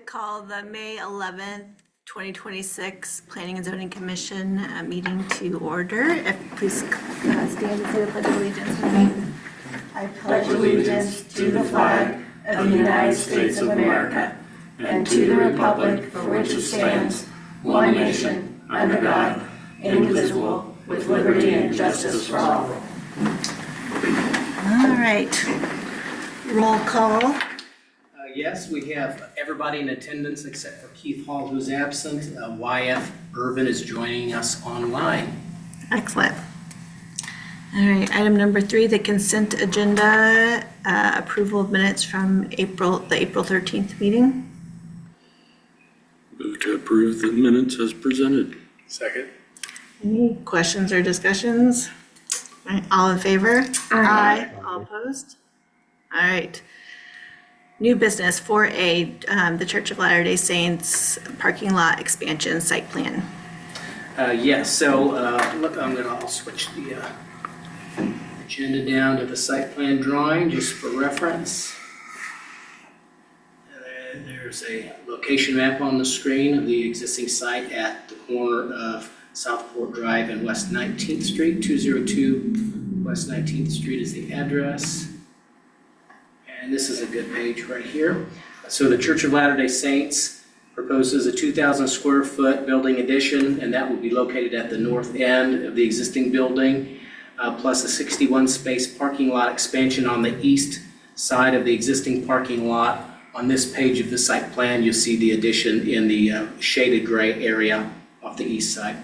call the May 11th, 2026 Planning and Zoning Commission meeting to order. If please stand and say the Pledge of Allegiance with me. I pledge allegiance to the flag of the United States of America and to the republic for which it stands, one nation, under God, indivisible, with liberty and justice for all. All right. Roll call. Yes, we have everybody in attendance except for Keith Hall, who's absent. YF Irvin is joining us online. Excellent. All right, item number 3, the consent agenda, approval of minutes from the April 13th meeting. Move to approve the minutes as presented. Second. Any questions or discussions? All right, all in favor? Aye. All opposed? All right. New business 4A, the Church of Latter-day Saints parking lot expansion site plan. Yes, so look, I'll switch the agenda down to the site plan drawing just for reference. There's a location map on the screen of the existing site at the corner of Southport Drive and West 19th Street. 202 West 19th Street is the address. And this is a good page right here. So the Church of Latter-day Saints proposes a 2,000 square foot building addition, and that will be located at the north end of the existing building, plus a 61 space parking lot expansion on the east side of the existing parking lot. On this page of the site plan, you'll see the addition in the shaded gray area off the east side.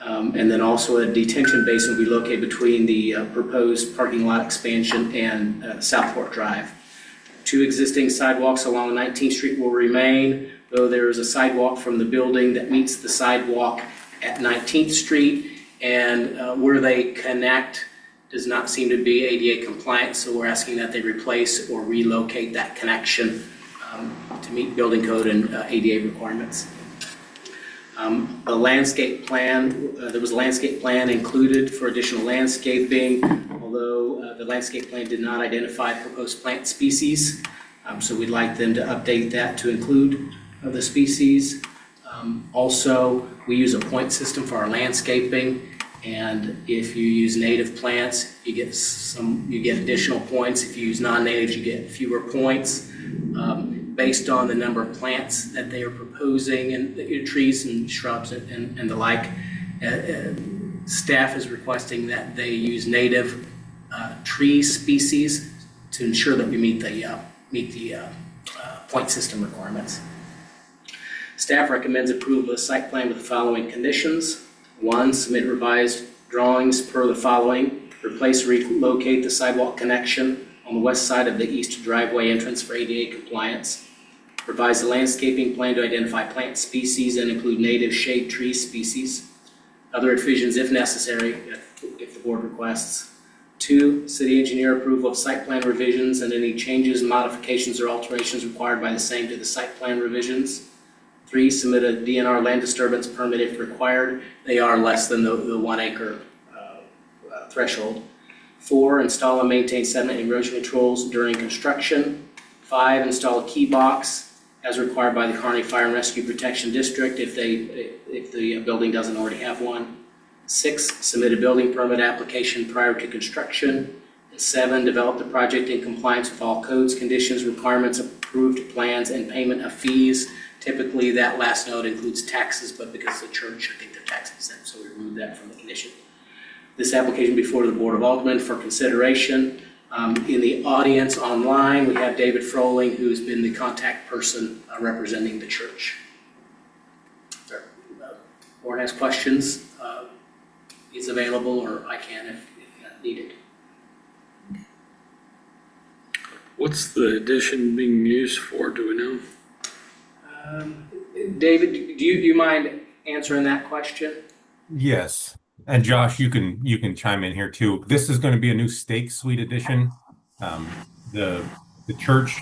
And then also a detention basin will be located between the proposed parking lot expansion and Southport Drive. 2 existing sidewalks along 19th Street will remain, though there is a sidewalk from the building that meets the sidewalk at 19th Street, and where they connect does not seem to be ADA compliant, so we're asking that they replace or relocate that connection to meet building code and ADA requirements. The landscape plan, there was a landscape plan included for additional landscaping, although the landscape plan did not identify proposed plant species. So we'd like them to update that to include the species. Also, we use a point system for our landscaping, and if you use native plants, you get additional points. If you use non-natives, you get fewer points. Based on the number of plants that they are proposing and the trees and shrubs and the like. Staff is requesting that they use native tree species to ensure that we meet the point system requirements. Staff recommends approval of the site plan with the following conditions. 1, submit revised drawings per the following. Replace, relocate the sidewalk connection on the west side of the east driveway entrance for ADA compliance. Revise the landscaping plan to identify plant species and include native shade tree species. Other revisions if necessary, if the board requests. 2, city engineer approval of site plan revisions and any changes, modifications, or alterations required by the same to the site plan revisions. 3, submit a DNR land disturbance permit if required. They are less than the 1 acre threshold. 4, install and maintain sediment and erosion controls during construction. 5, install a key box as required by the Kearney Fire and Rescue Protection District if the building doesn't already have one. 6, submit a building permit application prior to construction. And 7, develop the project in compliance with all codes, conditions, requirements, approved plans, and payment of fees. Typically, that last note includes taxes, but because of the church, I think they're tax exempt, so we remove that from the condition. This application before the Board of Aldermen for consideration. In the audience online, we have David Froling, who's been the contact person representing the church. If the board has questions, he's available, or I can if needed. What's the addition being used for, do we know? David, do you mind answering that question? Yes. And Josh, you can chime in here too. This is going to be a new stake suite addition. The church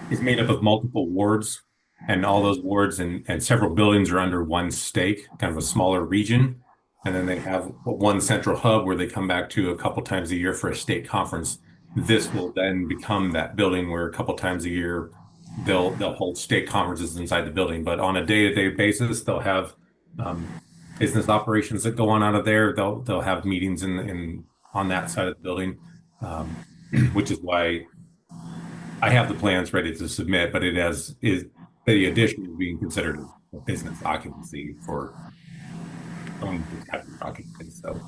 is made up of multiple wards, and all those wards and several buildings are under one stake, kind of a smaller region. And then they have one central hub where they come back to a couple times a year for a state conference. This will then become that building where a couple times a year they'll hold state conferences inside the building, but on a day-to-day basis, they'll have business operations that go on out of there. They'll have meetings in on that side of the building, which is why I have the plans ready to submit, but the addition is being considered a business occupancy for occupancy. So,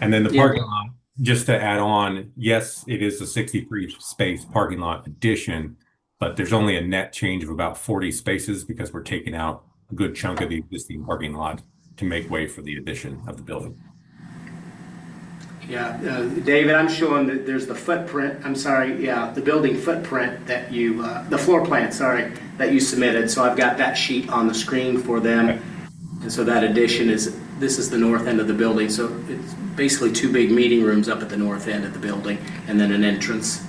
and then the Yeah. parking lot, just to add on, yes, it is a 63 space parking lot addition, but there's only a net change of about 40 spaces because we're taking out a good chunk of the existing parking lot to make way for the addition of the building. Yeah, David, I'm showing that there's the footprint, I'm sorry, yeah, the building footprint that you, the floor plan, sorry, that you submitted. So I've got that sheet on the screen for them. And so that addition this is the north end of the building. So it's basically two big meeting rooms up at the north end of the building and then an entrance,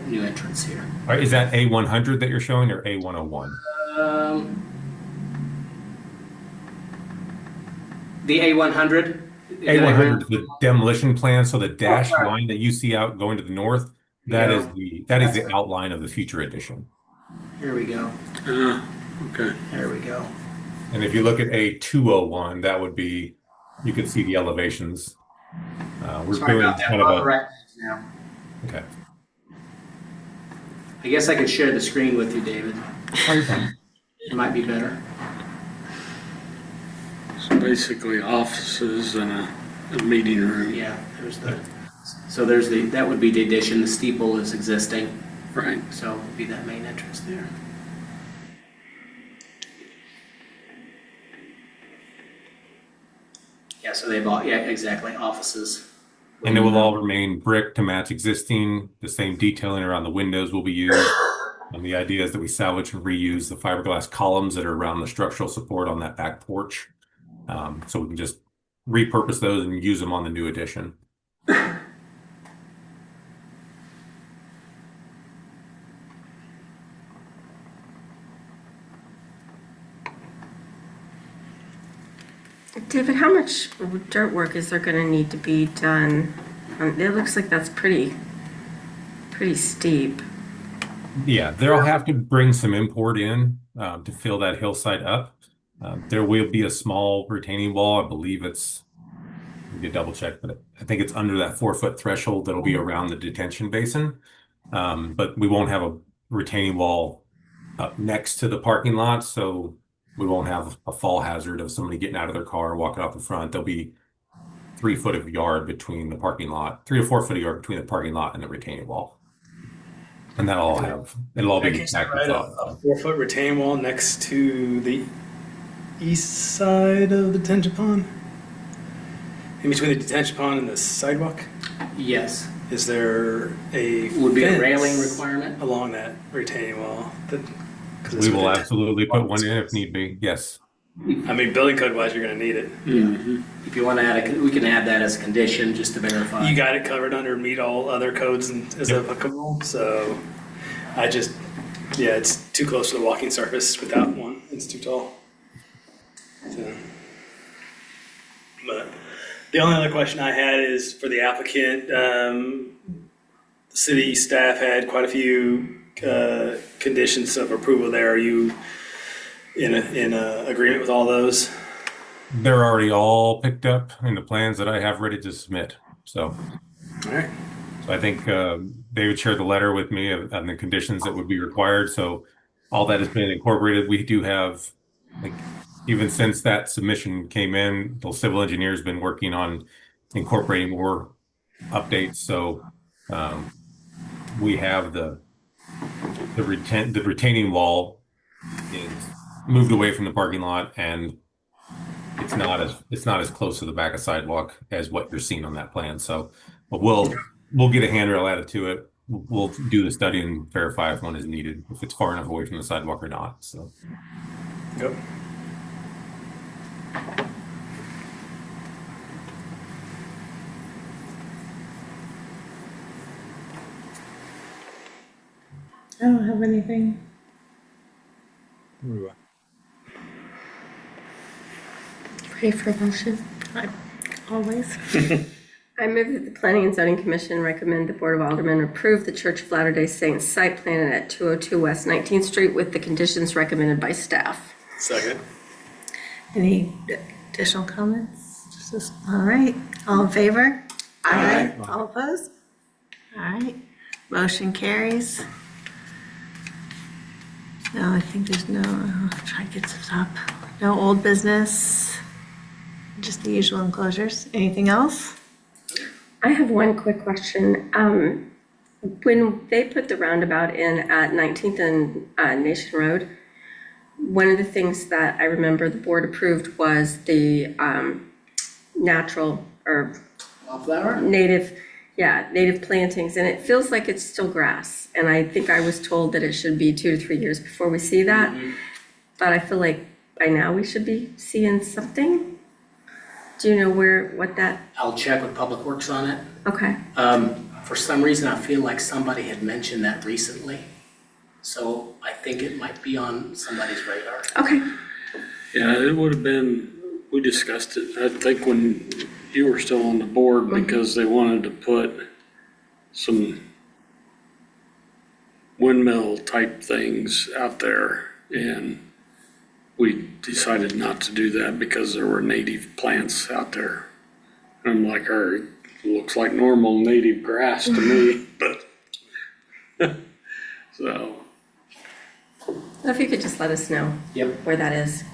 new entrance here. All right, is that A100 that you're showing or A101? The A100? A100 is the demolition plan, so the dashed line that you see out going to the north, that is the outline of the future addition. Here we go. Okay. There we go. And if you look at A201, that would be, you can see the elevations. We're Sorry doing about that. kind of All right now. okay. I guess I could share the screen with you, David. It might be better. So basically offices and a meeting room. Yeah, that would be the addition. The steeple is existing, Right. so it would be that main entrance there. Yeah, so they've all, yeah, exactly, offices. And it will all remain brick to match existing. The same detailing around the windows will be used. And the idea is that we salvage and reuse the fiberglass columns that are around the structural support on that back porch. So we can just repurpose those and use them on the new addition. David, how much dirt work is there gonna need to be done? It looks like that's pretty steep. Yeah, they'll have to bring some import in to fill that hillside up. There will be a small retaining wall. I believe it's, we could double check, but I think it's under that 4-foot threshold that'll be around the detention basin. But we won't have a retaining wall up next to the parking lot, so we won't have a fall hazard of somebody getting out of their car, walking out the front. There'll be 3 foot of yard between the parking lot, 3 to 4 foot of yard between the parking lot and the retaining wall. And it'll all be Right, exactly a 4-foot retaining wall next to the east side of the detention pond? In between the detention pond and the sidewalk? Yes, Is there a would be a fence railing requirement. along that retaining wall? 'Cause it's We will with the- absolutely put one in if need be. Yes. I mean, building code wise, you're gonna need it. If you want to add we can add that as a condition just to verify. You got it covered under meet all other codes and as Yep. applicable, so it's too close to the walking surface without one, it's too tall. So, but the only other question I had is for the applicant, the city staff had quite a few conditions of approval there. Are you in agreement with all those? They're already all picked up in the plans that I have ready to submit. So All right. I think David shared the letter with me on the conditions that would be required. So all that has been incorporated. We do have, like, even since that submission came in, the civil engineer's been working on incorporating more updates. So we have the retaining wall is moved away from the parking lot, and it's not as close to the back of sidewalk as what you're seeing on that plan. So, but we'll get a handrail added to it. We'll do the study and verify if one is needed, if it's far enough away from the sidewalk or not. So, Yep. I don't have anything. Ready for a motion? Always. I move that the Planning and Zoning Commission recommend the Board of Aldermen approve the Church of Latter-day Saints site plan at 202 West 19th Street with the conditions recommended by staff. Second. Any additional comments? All right, all in favor? Aye. All opposed? All right, motion carries. No, I think there's no, I'll try to get to the top. No old business, just the usual enclosures. Anything else? I have one quick question. When they put the roundabout in at 19th and Nation Road, one of the things that I remember the board approved was the natural or Wildflower? native plantings, and it feels like it's still grass. And I think I was told that it should be 2 to 3 years before we see that. But I feel like by now we should be seeing something. Do you know what that, I'll check with Public Works on it. okay. For some reason, I feel like somebody had mentioned that recently. So I think it might be on somebody's radar. Okay, Yeah, it would have been, we discussed it, I think when you were still on the board, because they wanted to put some windmill type things out there, and we decided not to do that because there were native plants out there. And I'm like, it looks like normal native grass to me, but so. if you could just let us know Yep. where that is,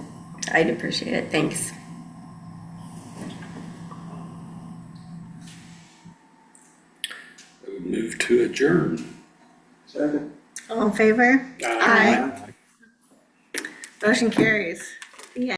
I'd appreciate it, thanks. Move to adjourn. All in favor? Aye. Motion carries.